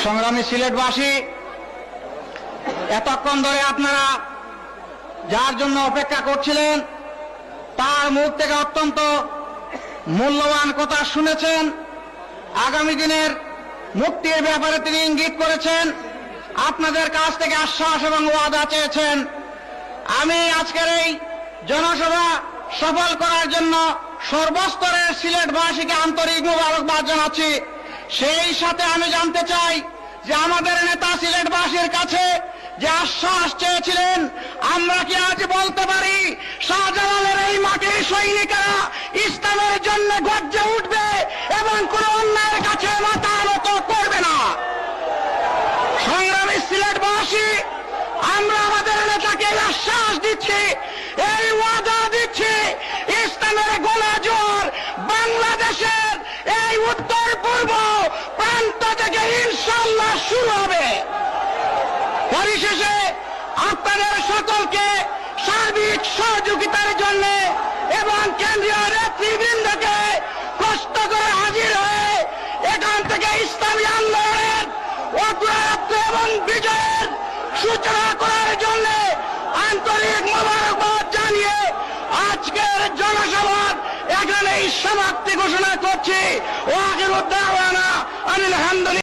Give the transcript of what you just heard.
সংগ্রামী সিলেটবাসী, এতক্ষণ ধরে আপনারা যার জন্য অপেক্ষা করছিলেন তার মুখ থেকে অত্যন্ত মূল্যবান কথা শুনেছেন। আগামী দিনের মুক্তির ব্যাপারে তিনি ইঙ্গিত করেছেন, আপনাদের কাছ থেকে আশ্বাস এবং ওয়াদা চেয়েছেন। আমি আজকের এই জনসভা সফল করার জন্য সর্বস্তরের সিলেটবাসীকে আন্তরিক মোবারকবাদ জানাচ্ছি। সেই সাথে আমি জানতে চাই যে আমাদের নেতা সিলেটবাসীর কাছে যে আশ্বাস চেয়েছিলেন, আমরা কি আজ বলতে পারি শাহজালালের এই মাটির সৈনিকেরা ইসলামের জন্য গর্জে উঠবে এবং কোন অন্যায়ের কাছে মাথা নত করবে না? সংগ্রামী সিলেটবাসী, আমরা আমাদের নেতাকে আশ্বাস দিচ্ছি, এই ওয়াদা দিচ্ছি, ইসলামের গণজোয়ার বাংলাদেশের এই উত্তর পূর্ব প্রান্ত থেকে ইনশাআল্লাহ শুরু হবে। পরিশেষে আপনাদের সকলকে সার্বিক সহযোগিতার জন্য এবং কেন্দ্রীয় নেতৃবৃন্দকে কষ্ট করে হাজির হয়ে এখান থেকে ইসলামী আন্দোলনের অগ্রযাত্রা এবং বিজয়ের সূচনা করার জন্য আন্তরিক মোবারকবাদ জানিয়ে আজকের জনসভার এখানেই সমাপ্তি ঘোষণা করছি। ওয়া আখিরু দাওয়ানা আলহামদুলিল্লাহ।